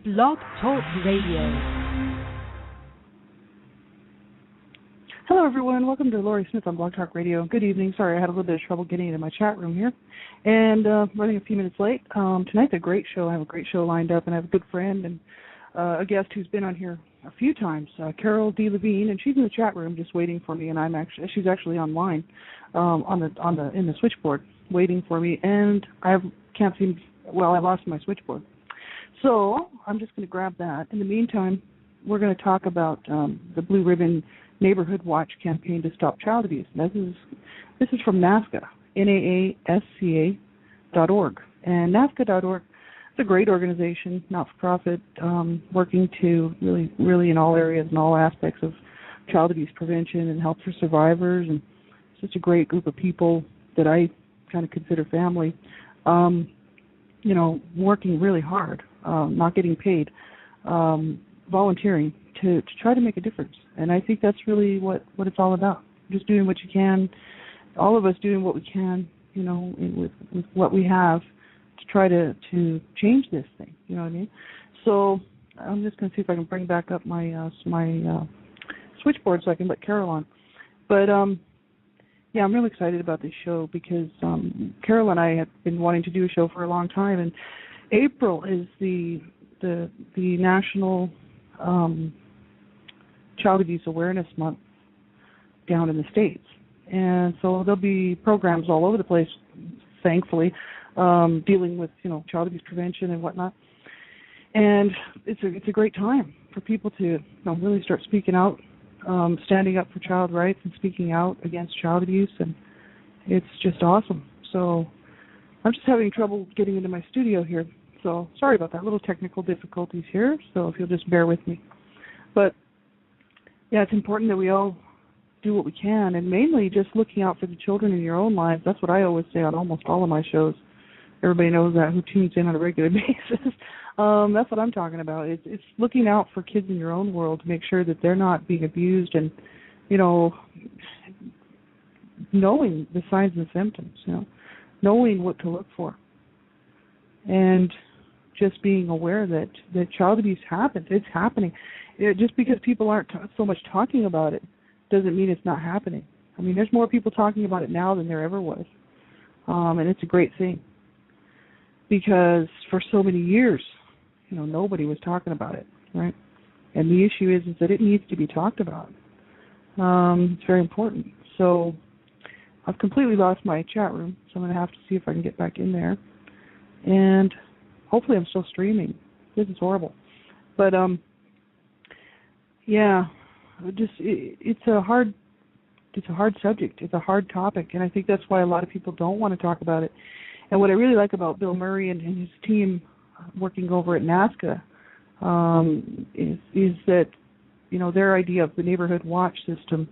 Blog Talk Radio. Hello, everyone. Welcome to Lori Smith on Blog Talk Radio. Good evening. Sorry, I had a little bit of trouble getting into my chat room here, and running a few minutes late. Tonight's a great show. I have a great show lined up, and I have a good friend and a guest who's been on here a few times, Carol D. Levine, and she's in the chat room just waiting for me. And she's actually online in the switchboard waiting for me, and I lost my switchboard, so I'm just going to grab that. In the meantime, we're going to talk about the Blue Ribbon Neighborhood Watch campaign to stop child abuse. This is from NAASCA, NAASCA.org. And NAASCA.org is a great organization, not-for-profit, working to really in all areas and all aspects of child abuse prevention and help for survivors. And such a great group of people that I kind of consider family, working really hard, not getting paid, volunteering to try to make a difference. And I think that's really what it's all about. Just doing what you can, all of us doing what we can, with what we have to try to change this thing. You know what I mean? So I'm just going to see if I can bring back up my switchboard so I can let Carol on. But I'm really excited about this show because Carol and I have been wanting to do a show for a long time, and April is the National Child Abuse Awareness Month down in the States. And so there'll be programs all over the place, thankfully, dealing with, child abuse prevention and whatnot. And it's a great time for people to really start speaking out, standing up for child rights and speaking out against child abuse, and it's just awesome. So I'm just having trouble getting into my studio here. So sorry about that, little technical difficulties here, so if you'll just bear with me. But yeah, it's important that we all do what we can, and mainly just looking out for the children in your own lives. That's what I always say on almost all of my shows. Everybody knows that who tunes in on a regular basis. That's what I'm talking about. It's looking out for kids in your own world to make sure that they're not being abused, and knowing the signs and symptoms, knowing what to look for, and just being aware that child abuse happens. It's happening. Just because people aren't so much talking about it doesn't mean it's not happening. I mean, there's more people talking about it now than there ever was. And it's a great thing. Because for so many years, nobody was talking about it, right? And the issue is that it needs to be talked about. It's very important. So I've completely lost my chat room, so I'm going to have to see if I can get back in there. And hopefully I'm still streaming. This is horrible. But, it's a hard subject. It's a hard topic, and I think that's why a lot of people don't want to talk about it. And what I really like about Bill Murray and his team working over at NAASCA is that, their idea of the neighborhood watch system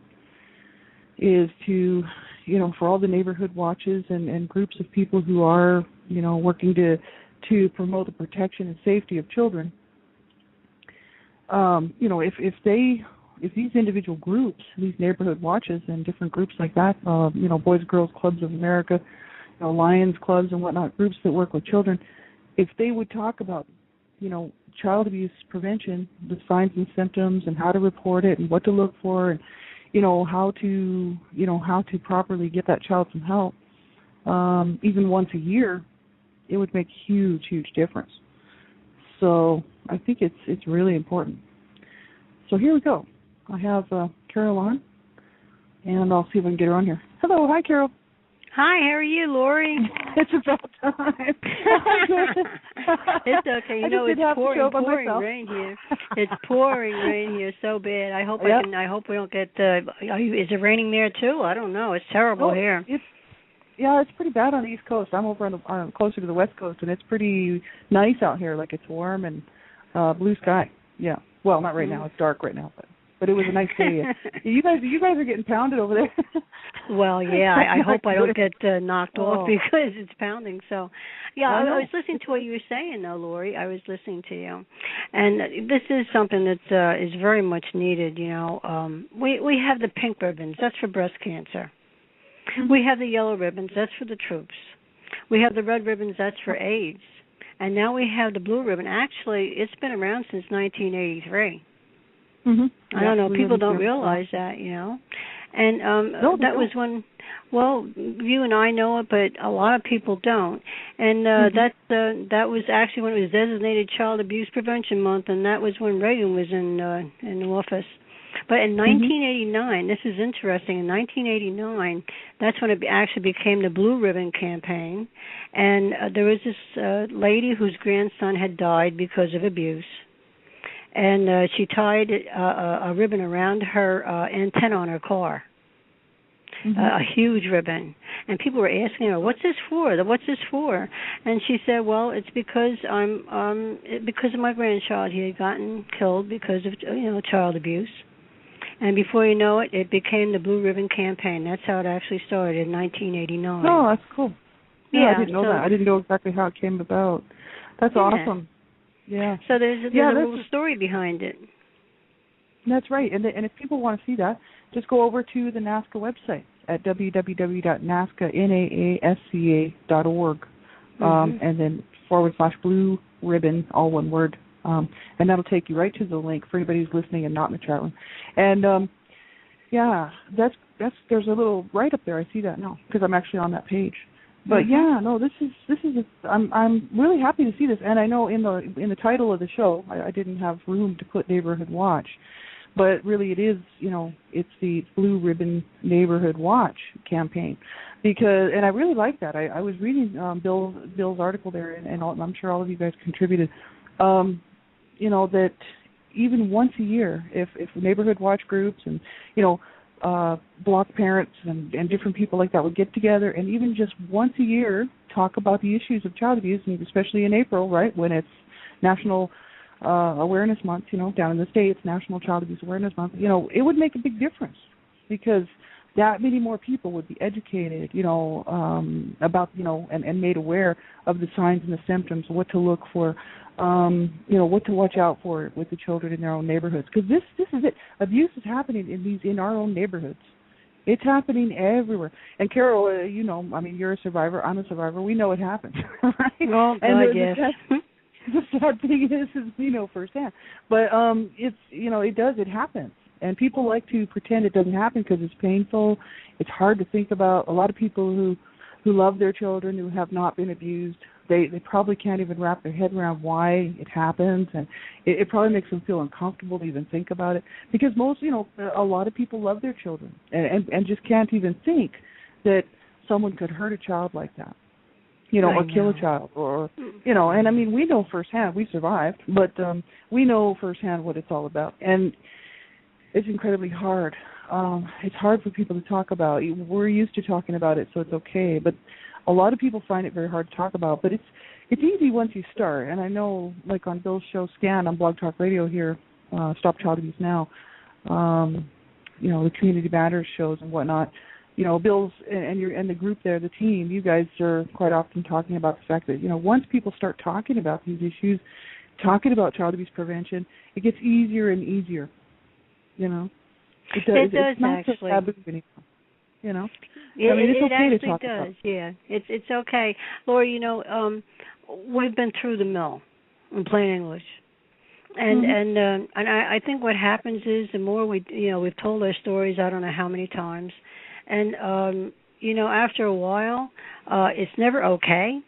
is to, for all the neighborhood watches and groups of people who are, working to promote the protection and safety of children, if these individual groups, these neighborhood watches and different groups like that, Boys and Girls Clubs of America, Lions Clubs and whatnot, groups that work with children, if they would talk about, child abuse prevention, the signs and symptoms and how to report it and what to look for and, how to properly get that child some help, even once a year, it would make a huge, huge difference. So I think it's really important. So here we go. I have Carol on, and I'll see if I can get her on here. Hello. Hi, Carol. Hi, how are you, Lori? It's about time. It's okay. It's pouring rain here. It's pouring rain here so bad. I hope I hope we don't get. Is it raining there too? I don't know. It's terrible here. It's pretty bad on the East Coast. I'm over on closer to the West Coast, and it's pretty nice out here. Like, it's warm and blue sky. Yeah. Well, not right now. It's dark right now, but it was a nice day. You guys are getting pounded over there. Well, yeah. I hope I don't get knocked off because it's pounding. So, yeah, I was listening to what you were saying, though, Lori. I was listening to you, and this is something that is very much needed. We have the pink ribbons. That's for breast cancer. We have the yellow ribbons. That's for the troops. We have the red ribbons. That's for AIDS. and now we have the blue ribbon. Actually, it's been around since 1983. Mm-hmm. I don't know. People don't realize that, you know. And that was when, well, you and I know it, but a lot of people don't. And that was actually when it was designated Child Abuse Prevention Month, and that was when Reagan was in office. But in 1989, this is interesting. In 1989, that's when it actually became the Blue Ribbon Campaign, and there was this lady whose grandson had died because of abuse. And she tied a ribbon around her antenna on her car, a huge ribbon. And people were asking her, "What's this for? What's this for?" And she said, "Well, it's because because of my grandchild. He had gotten killed because of child abuse." And before you know it, it became the Blue Ribbon Campaign. That's how it actually started in 1989. Oh, that's cool. Yeah, I didn't know that. I didn't know exactly how it came about. That's awesome. Yeah. So there's a little story behind it. That's right. And if people want to see that, just go over to the NAASCA website at www.naasca.org, and then /blue ribbon, all one word. And that'll take you right to the link for anybody who's listening and not in the chat room. And there's a little right up there. I see that now because I'm actually on that page. But I'm really happy to see this, and I know in the title of the show I didn't have room to put Neighborhood Watch, but really it is it's the Blue Ribbon Neighborhood Watch campaign, and I really like that. I was reading Bill's article there, and I'm sure all of you guys contributed. That even once a year, if Neighborhood Watch groups and block parents and different people like that would get together and even just once a year talk about the issues of child abuse, and especially in April, right, when it's National Awareness Month, down in the States, National Child Abuse Awareness Month, it would make a big difference because that many more people would be educated, about, and made aware of the signs and the symptoms, what to look for, what to watch out for with the children in their own neighborhoods. Because this is it. Abuse is happening in our own neighborhoods. It's happening everywhere. And Carol, you're a survivor. I'm a survivor. We know it happens, right? Oh, God, yes. The sad thing is we know firsthand. But it does. It happens. And people like to pretend it doesn't happen because it's painful. It's hard to think about. A lot of people who love their children, who have not been abused, they probably can't even wrap their head around why it happens, and it probably makes them feel uncomfortable to even think about it because a lot of people love their children and just can't even think that someone could hurt a child like that, or kill a child, or and I mean we know firsthand, we survived, but we know firsthand what it's all about, and it's incredibly hard. It's hard for people to talk about. We're used to talking about it, so it's okay. But a lot of people find it very hard to talk about. But it's easy once you start. And I know, like on Bill's show, Scan, on Blog Talk Radio here, Stop Child Abuse Now, the Community Matters shows and whatnot. Bill's and the group there, the team, you guys are quite often talking about the fact that, once people start talking about these issues, talking about child abuse prevention, it gets easier and easier. It does. It's not actually. So taboo anymore. It's okay to talk about. Yeah, it's okay. Lori, we've been through the mill, in plain English, and I think what happens is the more we've told our stories, I don't know how many times, and after a while, it's never okay.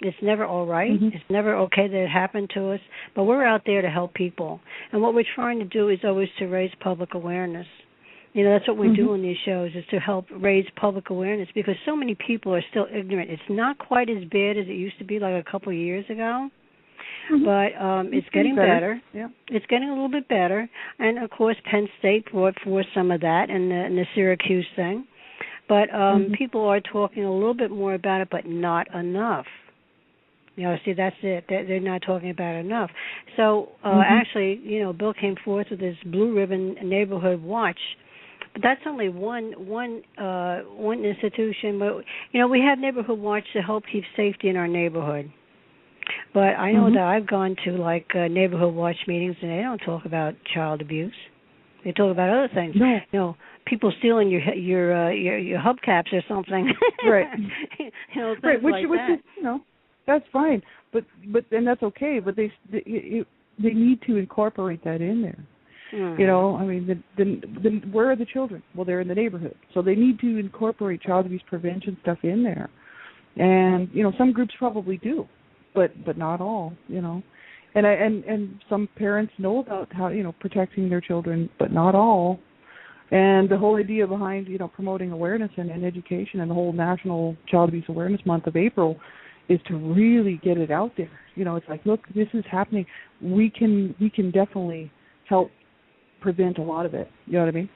It's never all right. It's never okay that it happened to us. But we're out there to help people. And what we're trying to do is always to raise public awareness. That's what we do in these shows, is to help raise public awareness because so many people are still ignorant. It's not quite as bad as it used to be like a couple of years ago. But it's getting better. Yeah. It's getting a little bit better. And, of course, Penn State brought forth some of that and the Syracuse thing. But people are talking a little bit more about it, but not enough. See, that's it. They're not talking about it enough. So, actually, Bill came forth with this Blue Ribbon Neighborhood Watch, but that's only one institution. But we have Neighborhood Watch to help keep safety in our neighborhood. But I know that I've gone to Neighborhood Watch meetings, and they don't talk about child abuse. They talk about other things. No. People stealing your hubcaps or something. Right. Things right. Which that. is, that's fine. and that's okay. But they need to incorporate that in there. Mm-hmm. You know, I mean, where are the children? Well, they're in the neighborhood, so they need to incorporate child abuse prevention stuff in there. And you know, some groups probably do, but not all. You know, and some parents know about how, you know, protecting their children, but not all. And the whole idea behind, you know, promoting awareness and education and the whole National Child Abuse Awareness Month of April is to really get it out there. You know, it's like, look, this is happening. We can definitely help prevent a lot of it. You know what I mean?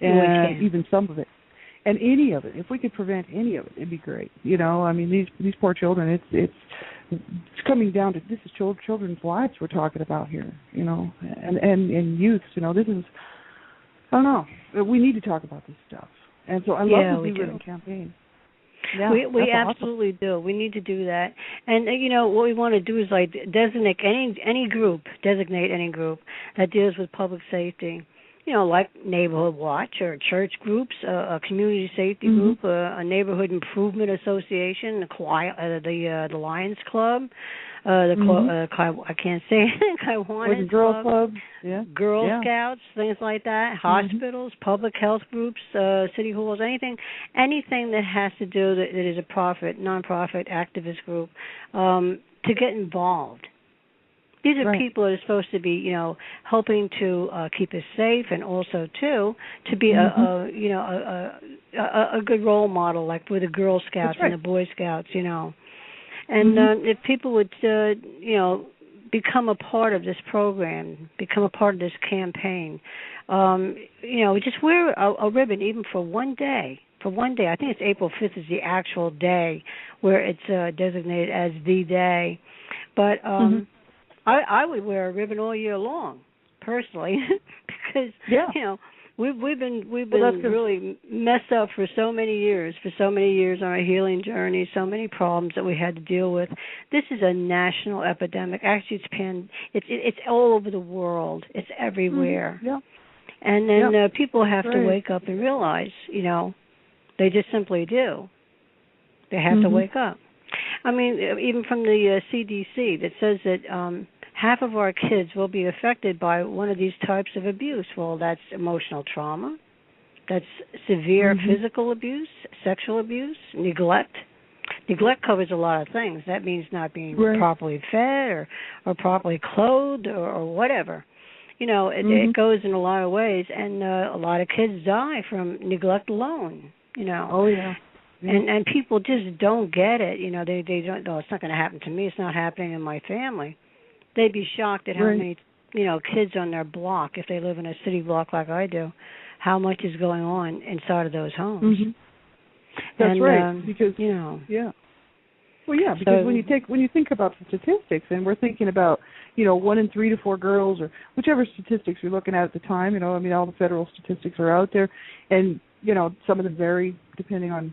And even some of it. And any of it. If we could prevent any of it, it'd be great. You know, I mean, these poor children, it's coming down to, this is children's lives we're talking about here, you know, and youths, you know, this is, I don't know. We need to talk about this stuff. And so I love the Be Living campaign. Yeah, we absolutely do. We need to do that. And you know, what we want to do is like designate any group that deals with public safety. You know, like Neighborhood Watch or church groups, a community safety group, a neighborhood improvement association, the Lions Club, I can't say Kiwanis Girl Club, Girl Scouts, things like that, hospitals, public health groups, city halls, anything that has to do that is a nonprofit activist group, to get involved. These are people that are supposed to be, you know, helping to keep us safe, and also too to be a good role model, like with the Girl Scouts and the Boy Scouts, you know. And if people would, you know, become a part of this program, become a part of this campaign, you know, just wear a ribbon even for one day. For one day, I think it's April 5th is the actual day where it's designated as the day, but. I would wear a ribbon all year long, personally, because you know we've been really messed up for so many years on our healing journey, so many problems that we had to deal with. This is a national epidemic. Actually, it's all over the world. It's everywhere. And then people have to wake up and realize, you know, they just simply do. They have to wake up. I mean, even from the CDC that says that half of our kids will be affected by one of these types of abuse. Well, that's emotional trauma. That's severe physical abuse, sexual abuse, neglect. Neglect covers a lot of things. That means not being properly fed or properly clothed or whatever. You know, it goes in a lot of ways, and a lot of kids die from neglect alone, you know. Oh, yeah. And people just don't get it. You know, they don't, no, it's not going to happen to me. It's not happening in my family. They'd be shocked at how many, you know, kids on their block, if they live in a city block like I do, how much is going on inside of those homes. That's right, because, you know. Well, yeah, because when you think about the statistics, and we're thinking about, you know, 1 in 3 to 4 girls, or whichever statistics you're looking at the time, you know, I mean, all the federal statistics are out there, and, you know, some of them vary depending on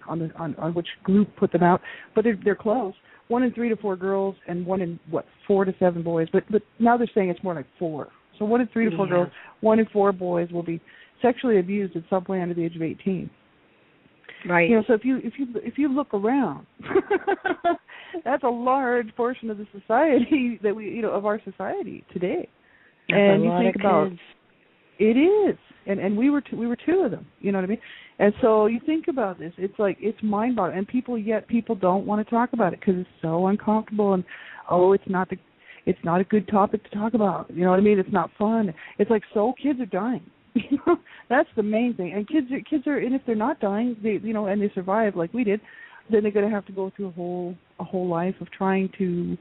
which group put them out, but they're close. 1 in 3 to 4 girls, and 1 in 4 to 7 boys. But now they're saying it's more like 4. So 1 in 3 to 4 girls, 1 in 4 boys will be sexually abused at some point under the age of 18. Right. You know, so if you look around, that's a large portion of the society that we, you know, of our society today. That's and a you lot think of about kids. It is, and we were two of them. You know what I mean? And so you think about this, it's like, it's mind-boggling, and people don't want to talk about it because it's so uncomfortable, and it's not a good topic to talk about. You know what I mean? It's not fun. It's like, so kids are dying. You know, that's the main thing. And kids are, and if they're not dying, they, you know, and they survive like we did, then they're going to have to go through a whole life of trying to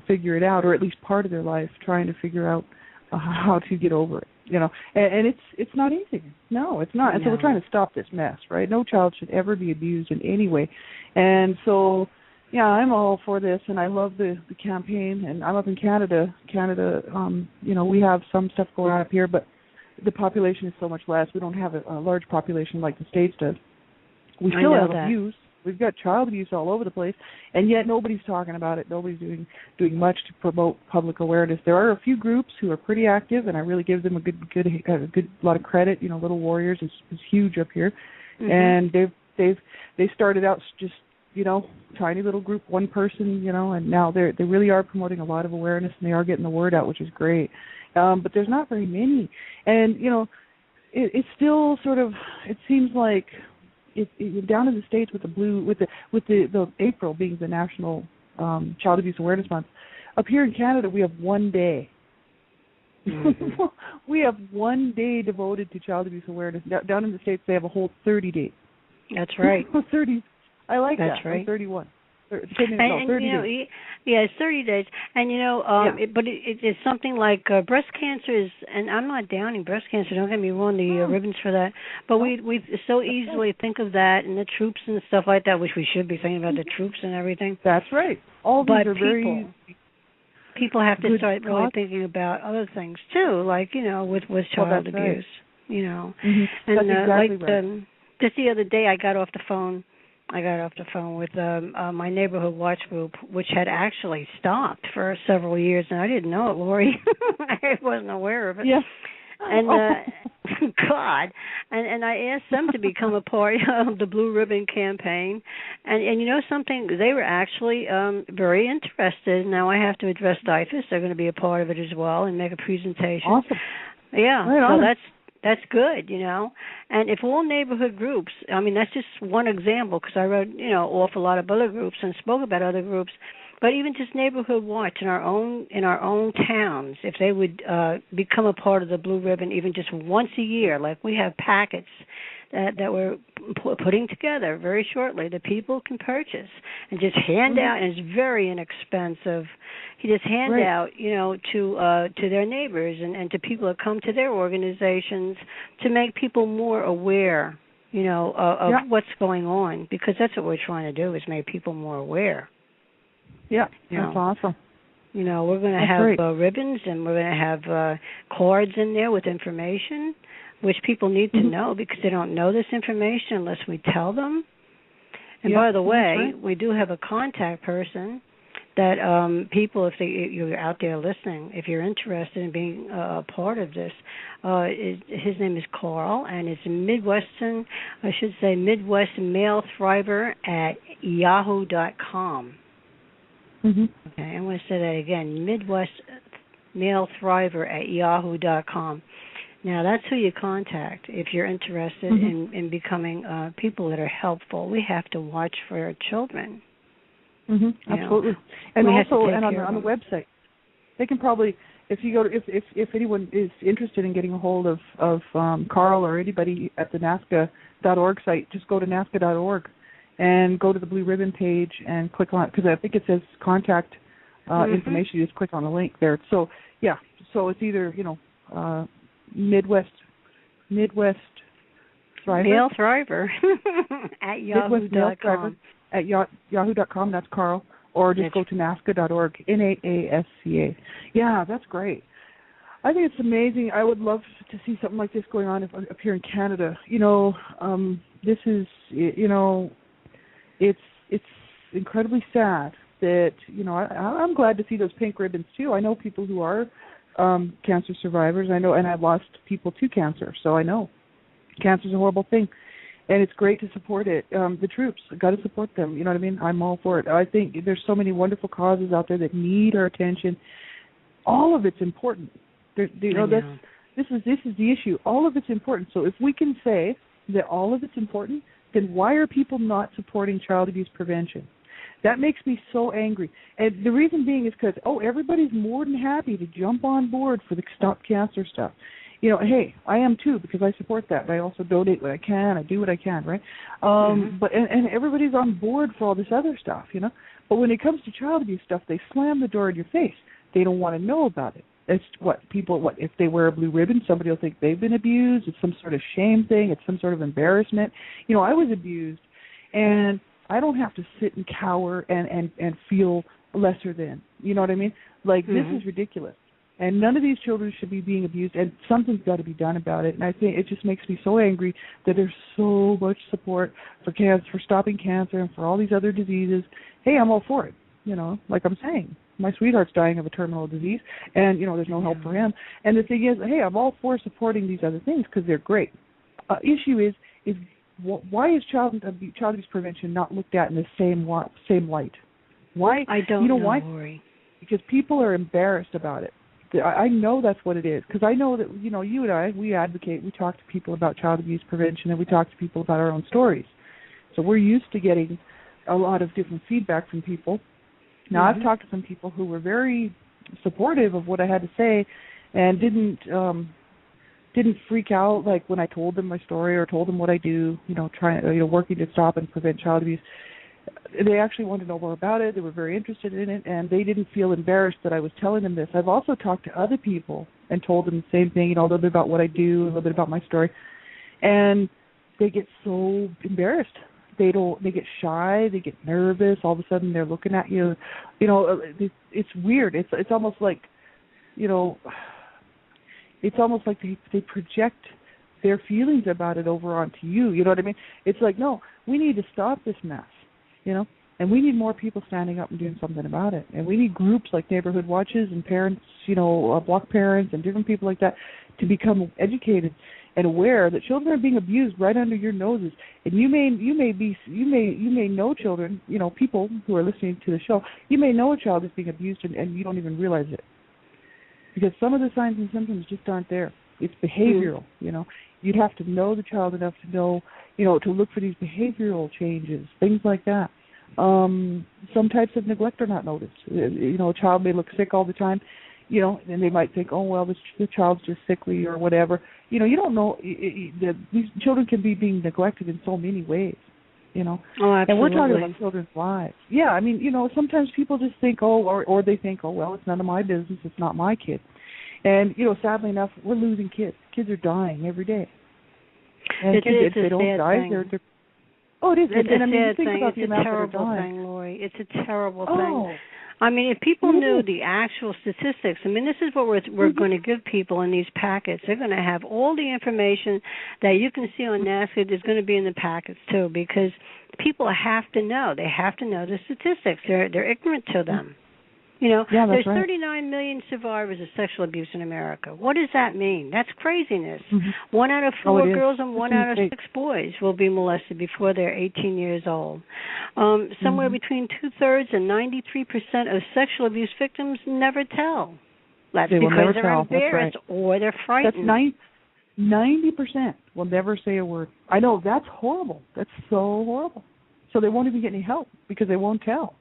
figure it out, or at least part of their life trying to figure out how to get over it. You know, and it's not easy. No, it's not. And so we're trying to stop this mess, right? No child should ever be abused in any way. And so, yeah, I'm all for this, and I love the campaign. And I'm up in Canada. You know, we have some stuff going on up here, but the population is so much less. We don't have a large population like the States does. We still have abuse. We've got child abuse all over the place, and yet nobody's talking about it. Nobody's doing much to promote public awareness. There are a few groups who are pretty active, and I really give them a good lot of credit. You know, Little Warriors is huge up here, and they started out just tiny little group, one person, and now they really are promoting a lot of awareness, and they are getting the word out, which is great. But there's not very many, and it's still sort of, it seems like down in the States with the April being the National Child Abuse Awareness Month. Up here in Canada, we have one day. Mm-hmm. We have one day devoted to child abuse awareness. Down in the States, they have a whole 30 days. That's right. 30. I like That's that. Right. I'm 31. 30 days. Yeah, it's 30 days. And, it's something like breast cancer is, and I'm not downing breast cancer, don't get me wrong, the ribbons for that, but we so easily think of that and the troops and stuff like that, which we should be thinking about the troops and everything. That's right. All these are very... People have to start really thinking about other things, too, like, with child abuse, right. Mm-hmm. And that's exactly right. Just the other day I got off the phone with my neighborhood watch group, which had actually stopped for several years, and I didn't know it, Lori. I wasn't aware of it. Yeah. And God, and I asked them to become a part of the Blue Ribbon campaign, and something, they were actually very interested. Now I have to address DIFAS. They're going to be a part of it as well and make a presentation. Awesome. Yeah. Right on. So that's good, And if all neighborhood groups, that's just one example, because I wrote, awful lot of other groups and spoke about other groups, but even just neighborhood watch in our own towns, if they would become a part of the Blue Ribbon even just once a year, like we have packets that we're putting together very shortly that people can purchase and just hand out, and it's very inexpensive. You just hand out, to their neighbors and to people that come to their organizations to make people more aware, of what's going on, because that's what we're trying to do, is make people more aware. Yeah, that's awesome. We're going to have ribbons, and we're going to have cards in there with information, which people need to know, because they don't know this information unless we tell them. And by the way, we do have a contact person that people, if you're out there listening, if you're interested in being a part of this, his name is Carl, and it's Midwest Male Thriver at yahoo.com. Mm-hmm. Okay, I'm going to say that again, Midwest Male Thriver at yahoo.com. Now, that's who you contact if you're interested in becoming people that are helpful. We have to watch for our children. Mm-hmm. Absolutely. And also, on the website, they can probably, if you go to, if anyone is interested in getting a hold of Carl or anybody at the NAASCA.org site, just go to NAASCA.org and go to the Blue Ribbon page and click on it, because I think it says contact information. You just click on the link there. So it's either Midwest Thriver. Male Thriver at yahoo.com. At yahoo.com, that's Carl. Or just go to NAASCA.org, NAASCA. Yeah, that's great. I think it's amazing. I would love to see something like this going on up here in Canada. This is, it's incredibly sad that, I'm glad to see those pink ribbons too. I know people who are cancer survivors. I know, and I've lost people to cancer, so I know cancer's a horrible thing, and it's great to support it. The troops, got to support them. You know what I mean? I'm all for it. I think there's so many wonderful causes out there that need our attention. All of it's important. This is the issue. All of it's important. So if we can say that all of it's important, then why are people not supporting child abuse prevention? That makes me so angry. And the reason being is because, everybody's more than happy to jump on board for the Stop Cancer stuff. Hey, I am too, because I support that. But I also donate what I can. I do what I can, right? But everybody's on board for all this other stuff, But when it comes to child abuse stuff, they slam the door in your face. They don't want to know about it. It's if they wear a blue ribbon, somebody will think they've been abused. It's some sort of shame thing. It's some sort of embarrassment. I was abused, and I don't have to sit and cower and feel lesser than. You know what I mean? Like, this is ridiculous. And none of these children should be being abused, and something's got to be done about it. And I think it just makes me so angry that there's so much support for cancer, for stopping cancer, and for all these other diseases. Hey, I'm all for it. Like I'm saying, my sweetheart's dying of a terminal disease, and there's no help for him. And the thing is, hey, I'm all for supporting these other things because they're great. Issue is why is child abuse prevention not looked at in the same light? Why? I don't know, why? Lori. Because people are embarrassed about it. I know that's what it is, because I know that, you and I, we advocate, we talk to people about child abuse prevention, and we talk to people about our own stories. So we're used to getting a lot of different feedback from people. Now, I've talked to some people who were very supportive of what I had to say and didn't freak out, like when I told them my story or told them what I do, working to stop and prevent child abuse. They actually wanted to know more about it. They were very interested in it, and they didn't feel embarrassed that I was telling them this. I've also talked to other people and told them the same thing, a little bit about what I do, a little bit about my story, and they get so embarrassed. They get shy. They get nervous. All of a sudden, they're looking at you. It's weird. It's almost like, it's almost like they project their feelings about it over onto you. You know what I mean? It's like, no, we need to stop this mess. And we need more people standing up and doing something about it. And we need groups like Neighborhood Watches and parents, block parents and different people like that to become educated and aware that children are being abused right under your noses. And you may know children, people who are listening to the show, you may know a child is being abused and you don't even realize it. Because some of the signs and symptoms just aren't there. It's behavioral, You'd have to know the child enough to know, to look for these behavioral changes, things like that. Some types of neglect are not noticed. A child may look sick all the time, and they might think, oh, well, the child's just sickly or whatever. You don't know. These children can be being neglected in so many ways, Oh, absolutely. And we're talking about children's lives. Yeah, I mean, sometimes people just think, or they think, oh, well, it's none of my business. It's not my kid. And, sadly enough, we're losing kids. Kids are dying every day. And kids, if they don't die, they're oh, it is. It's and a sad thing. It's a terrible thing, Lori. It's a terrible thing. I mean, if people knew the actual statistics, I mean, this is what we're going to give people in these packets. They're going to have all the information that you can see on NAASCA. There's going to be in the packets too, because people have to know. They have to know the statistics. They're ignorant to them. There's 39 million survivors of sexual abuse in America. What does that mean? That's craziness. 1 out of 4 girls and 1 out of 6 boys will be molested before they're 18 years old. Somewhere between 2/3 and 93% of sexual abuse victims never tell. That's because they're embarrassed or they're frightened. That's 90% will never say a word. I know, that's horrible. That's so horrible. So they won't even get any help because they won't tell.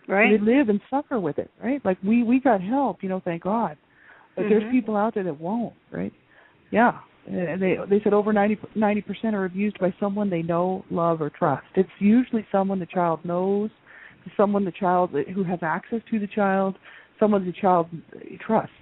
Right. They live and suffer with it, right? Like we got help, thank God. But there's people out there that won't, right? Yeah. And they said over 90% are abused by someone they know, love, or trust. It's usually someone the child knows, someone the child who has access to the child, someone the child trusts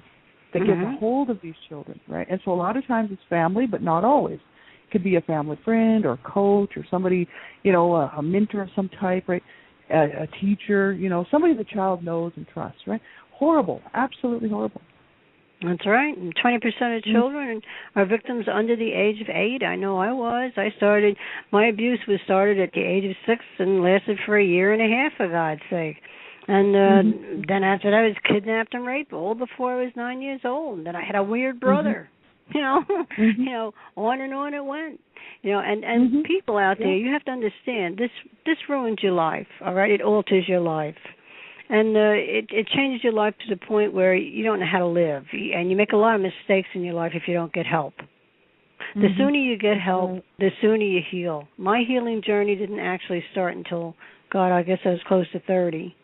that gets a hold of these children, right? And so a lot of times it's family, but not always. It could be a family friend or coach or somebody, a mentor of some type, right? A teacher, somebody the child knows and trusts, right? Horrible, absolutely horrible. That's right. And 20% of children are victims under the age of 8. I know I was. My abuse was started at the age of 6 and lasted for a year and a half, for God's sake. And then after that, I was kidnapped and raped all before I was 9 years old. And then I had a weird brother. On and on it went. And people out there, you have to understand, this ruins your life, all right? It alters your life. And it changes your life to the point where you don't know how to live. And you make a lot of mistakes in your life if you don't get help. The sooner you get help, the sooner you heal. My healing journey didn't actually start until, I guess I was close to 30.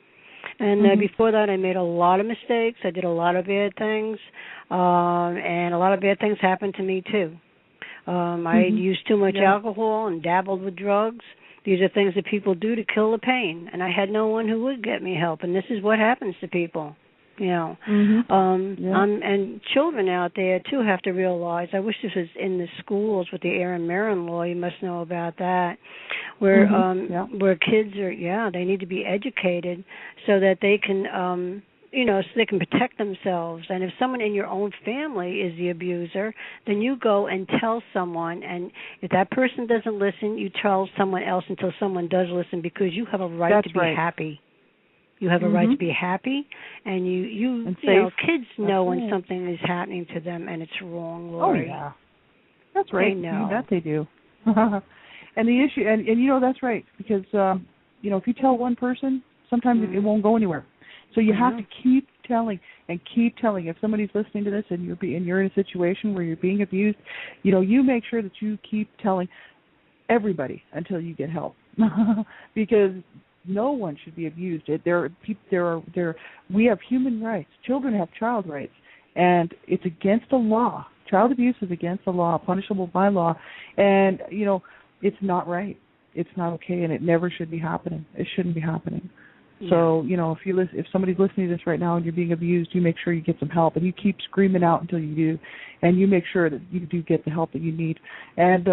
And before that, I made a lot of mistakes. I did a lot of bad things. And a lot of bad things happened to me, too. I used too much alcohol and dabbled with drugs. These are things that people do to kill the pain. And I had no one who would get me help. And this is what happens to people, And children out there, too, have to realize, I wish this was in the schools with the Aaron Marin law. You must know about that. Where kids are, they need to be educated so that they can so they can protect themselves. And if someone in your own family is the abuser, then you go and tell someone. And if that person doesn't listen, you tell someone else until someone does listen, because you have a right to be happy. You have a right to be happy, and you kids know when something is happening to them and it's wrong, Lori. Oh, yeah. That's right. They know. That they do. And the issue, and that's right, because if you tell one person, sometimes it won't go anywhere. So you have to keep telling and keep telling. If somebody's listening to this and you're in a situation where you're being abused, you make sure that you keep telling everybody until you get help, because no one should be abused. We have human rights. Children have child rights, and it's against the law. Child abuse is against the law, punishable by law, and it's not right. It's not okay, and it never should be happening. It shouldn't be happening. Yeah. So, if somebody's listening to this right now and you're being abused, you make sure you get some help, and you keep screaming out until you do, and you make sure that you do get the help that you need, and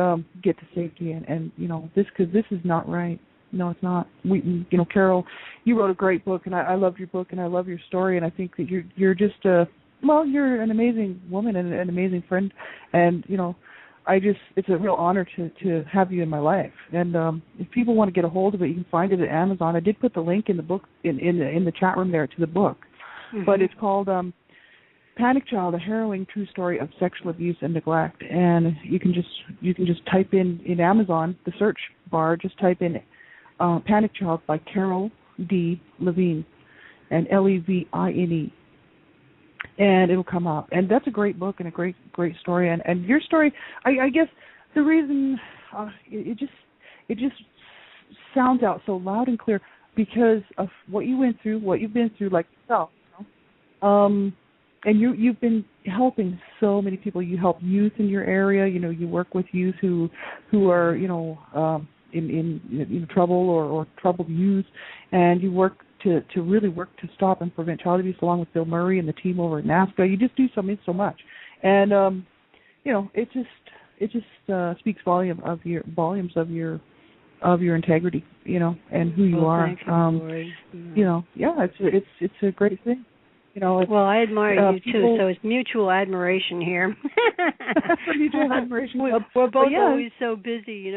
get to safety. And because this is not right. No, it's not. Carol, you wrote a great book, and I loved your book, and I love your story, and I think that you're just you're an amazing woman and an amazing friend, and it's a real honor to have you in my life. And if people want to get a hold of it, you can find it at Amazon. I did put the link in the book in the chat room there to the book, but it's called Panic Child: A Harrowing True Story of Sexual Abuse and Neglect. And you can just type in Amazon, the search bar, just type in Panic Child by Carol D. Levine, and Levine. And it'll come up. And that's a great book and a great story. And your story, I guess the reason it just sounds out so loud and clear because of what you went through, what you've been through, like yourself. And you've been helping so many people. You help youth in your area. You work with youth who are in trouble or troubled youth, and you work to really work to stop and prevent child abuse, along with Bill Murray and the team over at NAASCA. You just do so much, and it just speaks volumes of your integrity, and who you are. It's a great thing. Well, I admire you too, so it's mutual admiration here. Mutual admiration. We're both always so busy,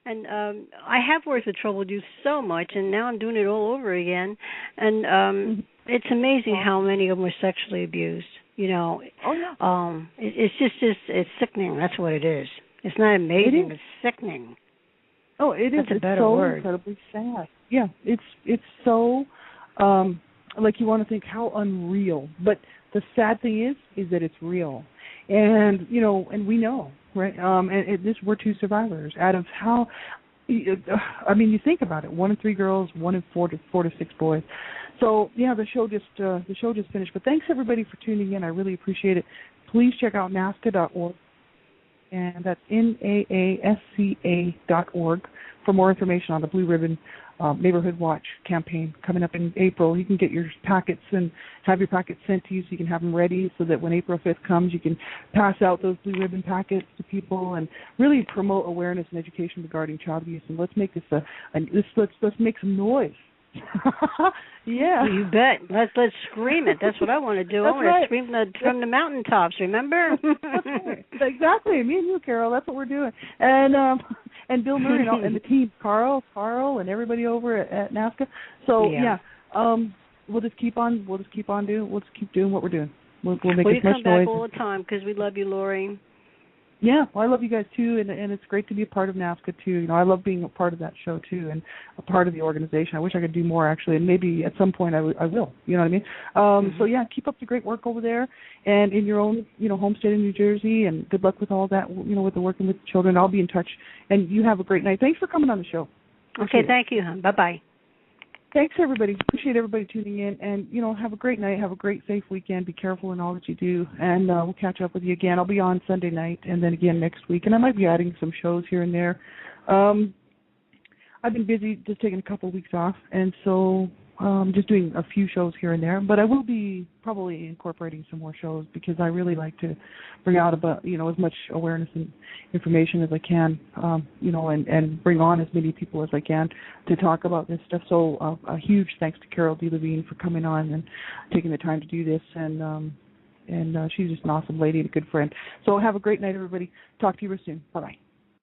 and I have worked with troubled youth so much, and now I'm doing it all over again, and it's amazing how many of them were sexually abused. It's just it's sickening. That's what it is. It's not amazing. It's sickening. Oh, it is. That's a better word. Incredibly sad. Yeah, it's so. You want to think how unreal, but the sad thing is that it's real, and and we know, right? We're two survivors out of how. You think about it: 1 in 3 girls, 1 in 4 to 6 boys. So the show just finished. But thanks everybody for tuning in. I really appreciate it. Please check out NAASCA.org, and that's NAASCA.org for more information on the Blue Ribbon Neighborhood Watch campaign coming up in April. You can get your packets and have your packets sent to you so you can have them ready so that when April 5th comes, you can pass out those Blue Ribbon packets to people and really promote awareness and education regarding child abuse. And let's make this let's make some noise. Yeah. You bet. Let's scream it. That's what I want to do. I want to scream from the mountaintops, remember? That's right. Exactly. Me and you, Carol. That's what we're doing. And Bill Murray and the team, Carl, and everybody over at NAASCA. So we'll just keep doing what we're doing. We'll make as much noise. You come back all the time because we love you, Lori. Yeah, well, I love you guys too, and it's great to be a part of NAASCA too. I love being a part of that show too, and a part of the organization. I wish I could do more actually, and maybe at some point I will. You know what I mean? So yeah, keep up the great work over there, and in your own home state of New Jersey, and good luck with all that. With the working with children. I'll be in touch, and you have a great night. Thanks for coming on the show. Okay, thank you, hon. Bye-bye. Thanks, everybody. Appreciate everybody tuning in. And, have a great night. Have a great, safe weekend. Be careful in all that you do. And we'll catch up with you again. I'll be on Sunday night and then again next week. And I might be adding some shows here and there. I've been busy just taking a couple of weeks off. And so just doing a few shows here and there. But I will be probably incorporating some more shows because I really like to bring out about, as much awareness and information as I can, and bring on as many people as I can to talk about this stuff. So a huge thanks to Carol D. Levine for coming on and taking the time to do this. And she's just an awesome lady and a good friend. So have a great night, everybody. Talk to you real soon. Bye-bye.